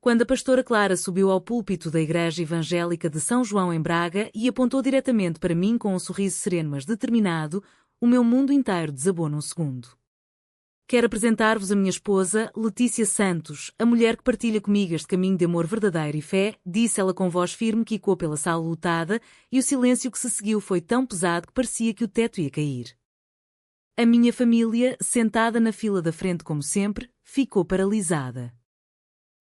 Quando a pastora Clara subiu ao púlpito da Igreja Evangélica de São João em Braga e apontou diretamente para mim com um sorriso sereno mas determinado, o meu mundo inteiro desabou num segundo. Quero apresentar-vos a minha esposa, Letícia Santos, a mulher que partilha comigo este caminho de amor verdadeiro e fé, disse ela com voz firme que ecoou pela sala lotada, e o silêncio que se seguiu foi tão pesado que parecia que o teto ia cair. A minha família, sentada na fila da frente como sempre, ficou paralisada.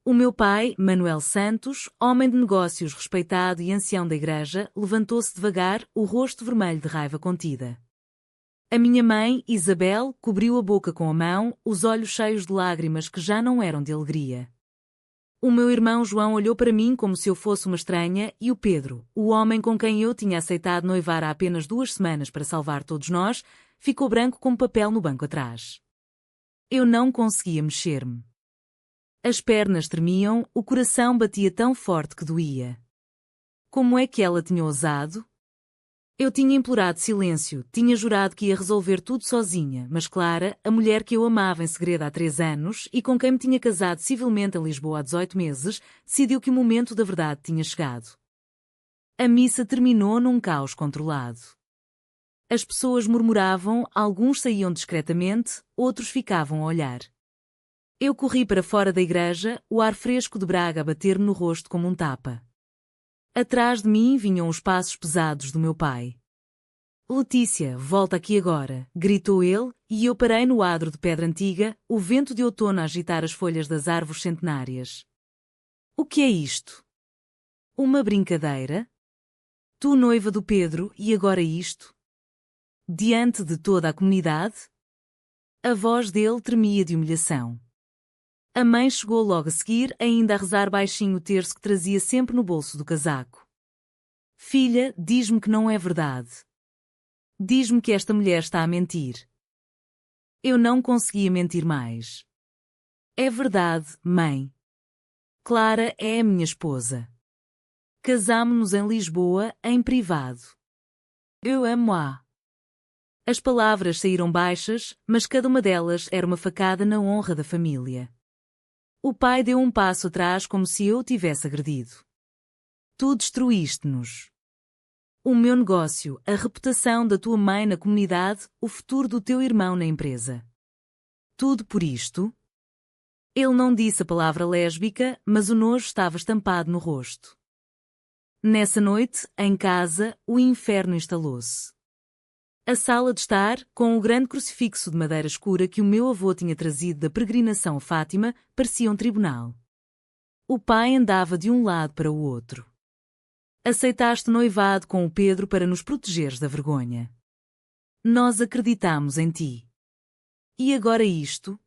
O meu pai, Manuel Santos, homem de negócios respeitado e ancião da igreja, levantou-se devagar, o rosto vermelho de raiva contida. A minha mãe, Isabel, cobriu a boca com a mão, os olhos cheios de lágrimas que já não eram de alegria. O meu irmão João olhou para mim como se eu fosse uma estranha e o Pedro, o homem com quem eu tinha aceitado noivar há apenas 2 semanas para salvar todos nós, ficou branco como papel no banco atrás. Eu não conseguia mexer-me. As pernas tremiam, o coração batia tão forte que doía. Como é que ela tinha ousado? Eu tinha implorado silêncio, tinha jurado que ia resolver tudo sozinha, mas Clara, a mulher que eu amava em segredo há 3 anos e com quem me tinha casado civilmente em Lisboa há 18 meses, decidiu que o momento da verdade tinha chegado. A missa terminou num caos controlado. As pessoas murmuravam, alguns saíam discretamente, outros ficavam a olhar. Eu corri para fora da igreja, o ar fresco de Braga a bater-me no rosto como um tapa. Atrás de mim vinham os passos pesados do meu pai. Letícia, volta aqui agora, gritou ele, e eu parei no adro de pedra antiga, o vento de outono a agitar as folhas das árvores centenárias. O que é isto? Uma brincadeira? Tu, noiva do Pedro, e agora isto? Diante de toda a comunidade? A voz dele tremia de humilhação. A mãe chegou logo a seguir, ainda a rezar baixinho o terço que trazia sempre no bolso do casaco. Filha, diz-me que não é verdade. Diz-me que esta mulher está a mentir. Eu não conseguia mentir mais. É verdade, mãe. Clara é a minha esposa. Casámo-nos em Lisboa, em privado. Eu amo-a. As palavras saíram baixas, mas cada uma delas era uma facada na honra da família. O pai deu um passo atrás como se eu o tivesse agredido. Tu destruíste-nos. O meu negócio, a reputação da tua mãe na comunidade, o futuro do teu irmão na empresa. Tudo por isto? Ele não disse a palavra lésbica, mas o nojo estava estampado no rosto. Nessa noite, em casa, o inferno instalou-se. A sala de estar, com o grande crucifixo de madeira escura que o meu avô tinha trazido da peregrinação a Fátima, parecia um tribunal. O pai andava de um lado para o outro. Aceitaste noivado com o Pedro para nos protegeres da vergonha. Nós acreditamos em ti. E agora isto?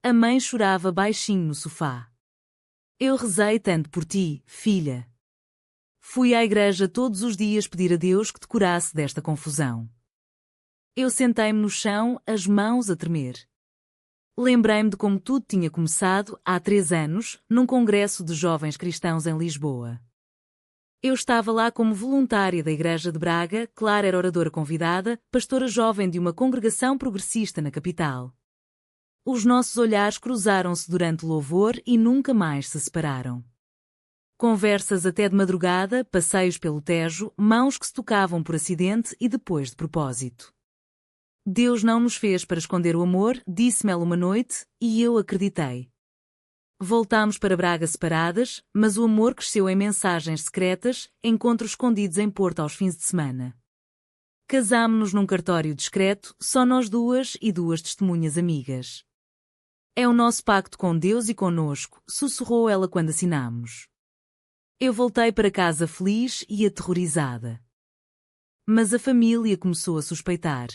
A mãe chorava baixinho no sofá. Eu rezei tanto por ti, filha. Fui à igreja todos os dias pedir a Deus que te curasse desta confusão. Eu sentei-me no chão, as mãos a tremer. Lembrei-me de como tudo tinha começado, há 3 anos, num congresso de jovens cristãos em Lisboa. Eu estava lá como voluntária da Igreja de Braga, Clara era oradora convidada, pastora jovem de uma congregação progressista na capital. Os nossos olhares cruzaram-se durante o louvor e nunca mais se separaram. Conversas até de madrugada, passeios pelo Tejo, mãos que se tocavam por acidente e depois de propósito. Deus não nos fez para esconder o amor, disse-me ela uma noite, e eu acreditei. Voltámos para Braga separadas, mas o amor cresceu em mensagens secretas, encontros escondidos em Porto aos fins de semana. Casámo-nos num cartório discreto, só nós duas e 2 testemunhas amigas. É o nosso pacto com Deus e conosco, sussurrou ela quando assinamos. Eu voltei para casa feliz e aterrorizada. Mas a família começou a suspeitar.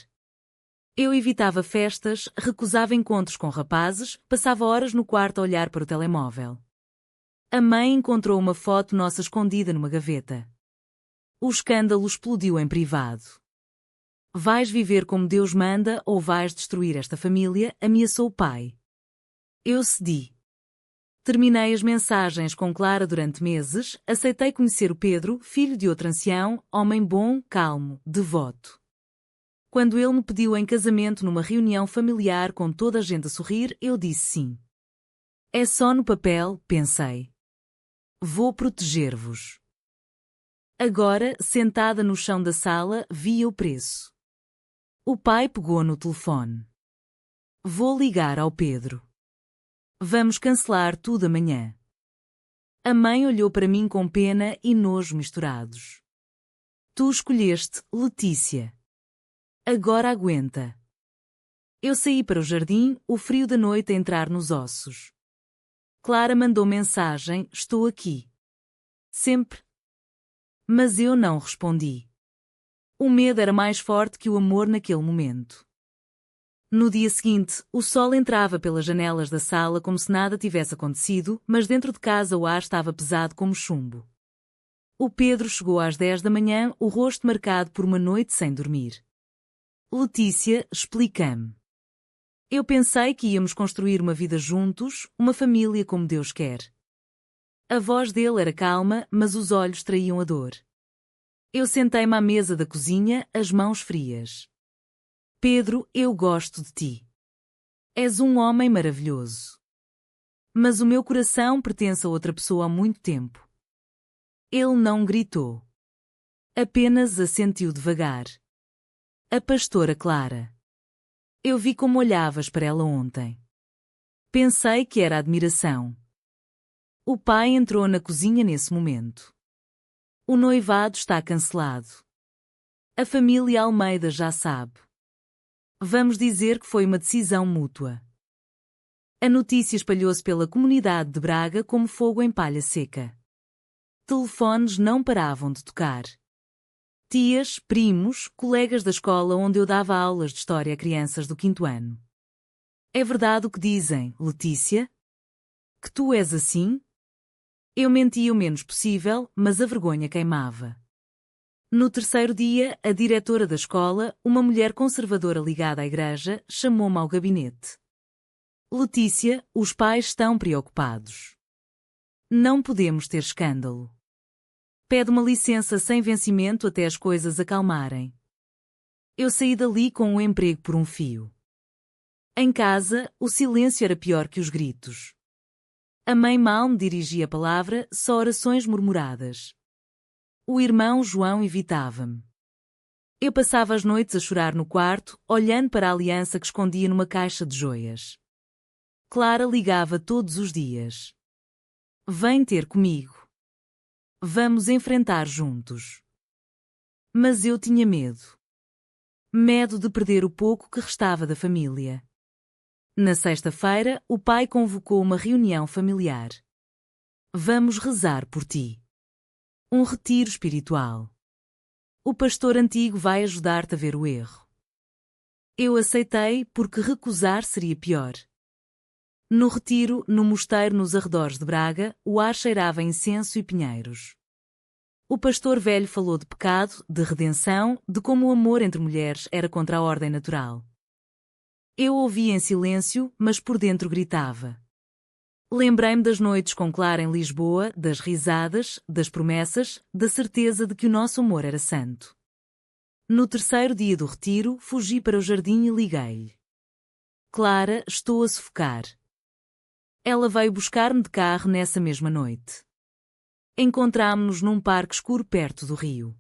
Eu evitava festas, recusava encontros com rapazes, passava horas no quarto a olhar para o telemóvel. A mãe encontrou uma foto nossa escondida numa gaveta. O escândalo explodiu em privado. Vais viver como Deus manda ou vais destruir esta família, ameaçou o pai. Eu cedi. Terminei as mensagens com Clara durante meses, aceitei conhecer o Pedro, filho de outro ancião, homem bom, calmo, devoto. Quando ele me pediu em casamento numa reunião familiar com toda a gente a sorrir, eu disse sim. É só no papel, pensei. Vou proteger-vos. Agora, sentada no chão da sala, via o preço. O pai pegou no telefone. Vou ligar ao Pedro. Vamos cancelar tudo amanhã. A mãe olhou para mim com pena e nojo misturados. Tu escolheste, Letícia. Agora aguenta. Eu saí para o jardim, o frio da noite a entrar nos ossos. Clara mandou mensagem: estou aqui. Sempre. Mas eu não respondi. O medo era mais forte que o amor naquele momento. No dia seguinte, o sol entrava pelas janelas da sala como se nada tivesse acontecido, mas dentro de casa o ar estava pesado como chumbo. O Pedro chegou às 10 da manhã, o rosto marcado por uma noite sem dormir. Letícia, explica-me. Eu pensei que íamos construir uma vida juntos, uma família como Deus quer. A voz dele era calma, mas os olhos traíam a dor. Eu sentei-me à mesa da cozinha, as mãos frias. Pedro, eu gosto de ti. És um homem maravilhoso. Mas o meu coração pertence a outra pessoa há muito tempo. Ele não gritou. Apenas assentiu devagar. A pastora Clara. Eu vi como olhavas para ela ontem. Pensei que era admiração. O pai entrou na cozinha nesse momento. O noivado está cancelado. A família Almeida já sabe. Vamos dizer que foi uma decisão mútua. A notícia espalhou-se pela comunidade de Braga como fogo em palha seca. Telefones não paravam de tocar. Tias, primos, colegas da escola onde eu dava aulas de história a crianças do 5º ano. É verdade o que dizem, Letícia? Que tu és assim? Eu mentia o menos possível, mas a vergonha queimava. No terceiro dia, a diretora da escola, uma mulher conservadora ligada à igreja, chamou-me ao gabinete. Letícia, os pais estão preocupados. Não podemos ter escândalo. Pede uma licença sem vencimento até as coisas acalmarem. Eu saí dali com um emprego por um fio. Em casa, o silêncio era pior que os gritos. A mãe mal me dirigia a palavra, só orações murmuradas. O irmão João evitava-me. Eu passava as noites a chorar no quarto, olhando para a aliança que escondia numa caixa de joias. Clara ligava todos os dias. Vem ter comigo. Vamos enfrentar juntos. Mas eu tinha medo. Medo de perder o pouco que restava da família. Na sexta-feira, o pai convocou uma reunião familiar. Vamos rezar por ti. Um retiro espiritual. O pastor antigo vai ajudar-te a ver o erro. Eu aceitei porque recusar seria pior. No retiro, no mosteiro nos arredores de Braga, o ar cheirava a incenso e pinheiros. O pastor velho falou de pecado, de redenção, de como o amor entre mulheres era contra a ordem natural. Eu ouvia em silêncio, mas por dentro gritava. Lembrei-me das noites com Clara em Lisboa, das risadas, das promessas, da certeza de que o nosso amor era santo. No terceiro dia do retiro, fugi para o jardim e liguei-lhe. Clara, estou a sufocar. Ela veio buscar-me de carro nessa mesma noite. Encontrámo-nos num parque escuro perto do rio.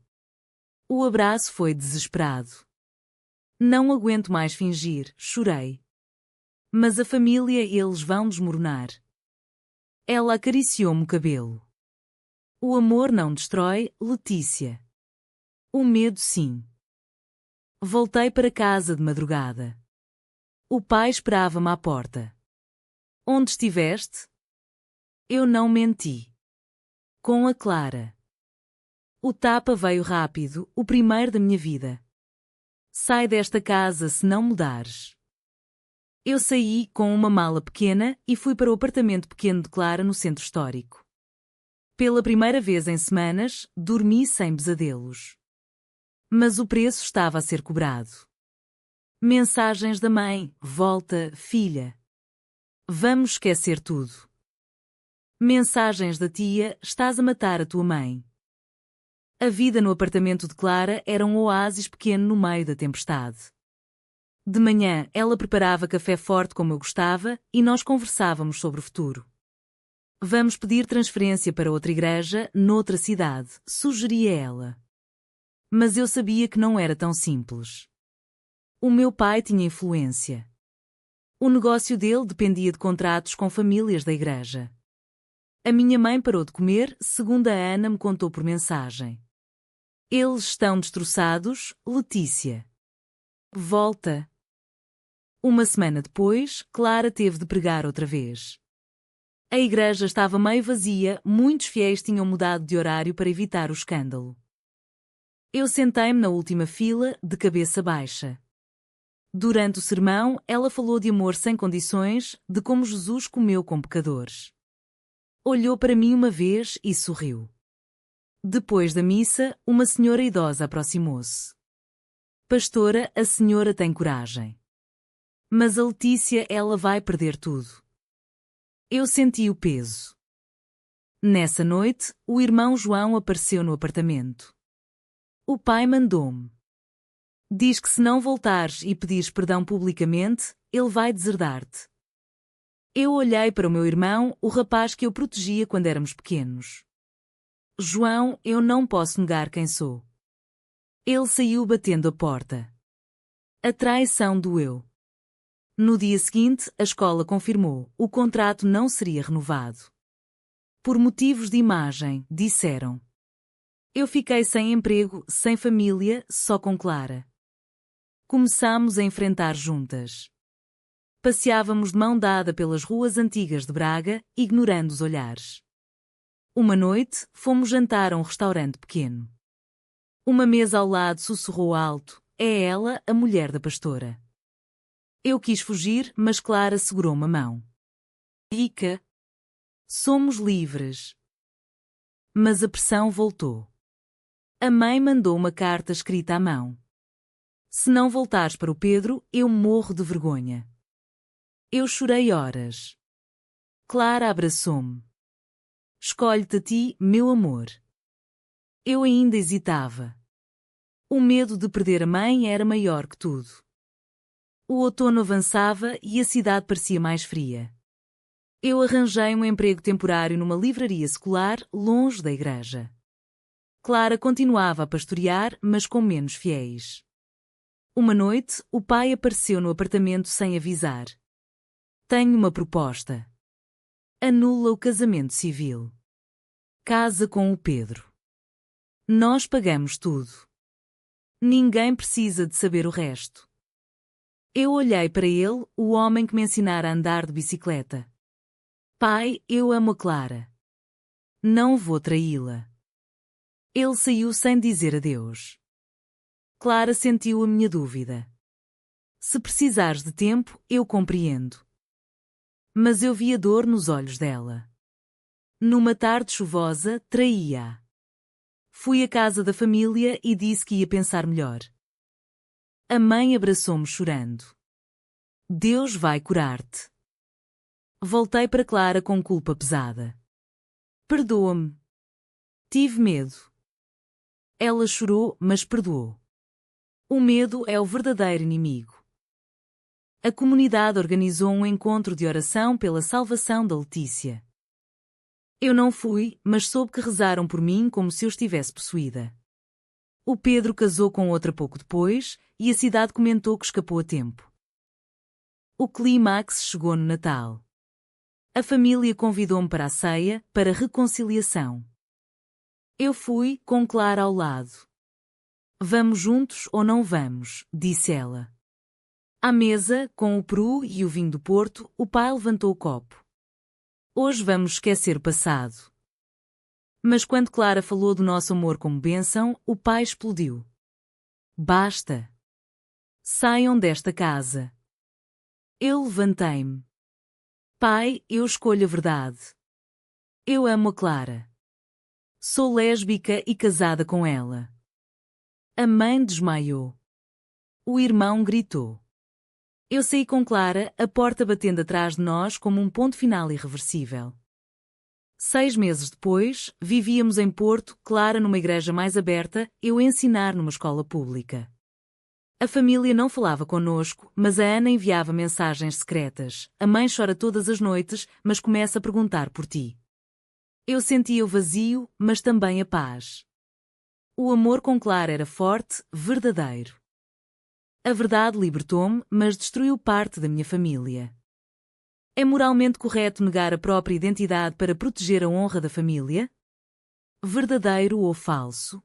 O abraço foi desesperado. Não aguento mais fingir, chorei. Mas a família e eles vão desmoronar. Ela acariciou-me o cabelo. O amor não destrói, Letícia. O medo sim. Voltei para casa de madrugada. O pai esperava-me à porta. Onde estiveste? Eu não menti. Com a Clara. O tapa veio rápido, o primeiro da minha vida. Sai desta casa se não mudares. Eu saí com uma mala pequena e fui para o apartamento pequeno de Clara no centro histórico. Pela primeira vez em semanas, dormi sem pesadelos. Mas o preço estava a ser cobrado. Mensagens da mãe: volta, filha. Vamos esquecer tudo. Mensagens da tia: estás a matar a tua mãe. A vida no apartamento de Clara era um oásis pequeno no meio da tempestade. De manhã, ela preparava café forte como eu gostava e nós conversávamos sobre o futuro. Vamos pedir transferência para outra igreja, noutra cidade, sugeria ela. Mas eu sabia que não era tão simples. O meu pai tinha influência. O negócio dele dependia de contratos com famílias da igreja. A minha mãe parou de comer, segundo a Ana me contou por mensagem. Eles estão destroçados, Letícia. Volta. Uma semana depois, Clara teve de pregar outra vez. A igreja estava meio vazia, muitos fiéis tinham mudado de horário para evitar o escândalo. Eu sentei-me na última fila, de cabeça baixa. Durante o sermão, ela falou de amor sem condições, de como Jesus comeu com pecadores. Olhou para mim uma vez e sorriu. Depois da missa, uma senhora idosa aproximou-se. Pastora, a senhora tem coragem. Mas a Letícia, ela vai perder tudo. Eu senti o peso. Nessa noite, o irmão João apareceu no apartamento. O pai mandou-me. Diz que se não voltares e pedires perdão publicamente, ele vai deserdar-te. Eu olhei para o meu irmão, o rapaz que eu protegia quando éramos pequenos. João, eu não posso negar quem sou. Ele saiu batendo a porta. A traição doeu. No dia seguinte, a escola confirmou, o contrato não seria renovado. Por motivos de imagem, disseram. Eu fiquei sem emprego, sem família, só com Clara. Começámos a enfrentar juntas. Passeávamos de mão dada pelas ruas antigas de Braga, ignorando os olhares. Uma noite, fomos jantar a um restaurante pequeno. Uma mesa ao lado sussurrou alto, é ela, a mulher da pastora. Eu quis fugir, mas Clara segurou-me a mão. Ica. Somos livres. Mas a pressão voltou. A mãe mandou uma carta escrita à mão. Se não voltares para o Pedro, eu morro de vergonha. Eu chorei horas. Clara abraçou-me. Escolhe-te a ti, meu amor. Eu ainda hesitava. O medo de perder a mãe era maior que tudo. O outono avançava e a cidade parecia mais fria. Eu arranjei um emprego temporário numa livraria secular, longe da igreja. Clara continuava a pastorear, mas com menos fiéis. Uma noite, o pai apareceu no apartamento sem avisar. Tenho uma proposta. Anula o casamento civil. Casa com o Pedro. Nós pagamos tudo. Ninguém precisa de saber o resto. Eu olhei para ele, o homem que me ensinara a andar de bicicleta. Pai, eu amo a Clara. Não vou traí-la. Ele saiu sem dizer adeus. Clara sentiu a minha dúvida. Se precisares de tempo, eu compreendo. Mas eu vi a dor nos olhos dela. Numa tarde chuvosa, traía-a. Fui à casa da família e disse que ia pensar melhor. A mãe abraçou-me chorando. Deus vai curar-te. Voltei para Clara com culpa pesada. Perdoa-me. Tive medo. Ela chorou, mas perdoou. O medo é o verdadeiro inimigo. A comunidade organizou um encontro de oração pela salvação da Letícia. Eu não fui, mas soube que rezaram por mim como se eu estivesse possuída. O Pedro casou com outra pouco depois, e a cidade comentou que escapou a tempo. O clímax chegou no Natal. A família convidou-me para a ceia, para a reconciliação. Eu fui, com Clara ao lado. Vamos juntos ou não vamos, disse ela. À mesa, com o peru e o vinho do Porto, o pai levantou o copo. Hoje vamos esquecer o passado. Mas quando Clara falou do nosso amor como bênção, o pai explodiu. Basta. Saiam desta casa. Eu levantei-me. Pai, eu escolho a verdade. Eu amo a Clara. Sou lésbica e casada com ela. A mãe desmaiou. O irmão gritou. Eu saí com Clara, a porta batendo atrás de nós como um ponto final irreversível. 6 meses depois, vivíamos em Porto, Clara numa igreja mais aberta, eu a ensinar numa escola pública. A família não falava conosco, mas a Ana enviava mensagens secretas. A mãe chora todas as noites, mas começa a perguntar por ti. Eu sentia o vazio, mas também a paz. O amor com Clara era forte, verdadeiro. A verdade libertou-me, mas destruiu parte da minha família. É moralmente correto negar a própria identidade para proteger a honra da família? Verdadeiro ou falso?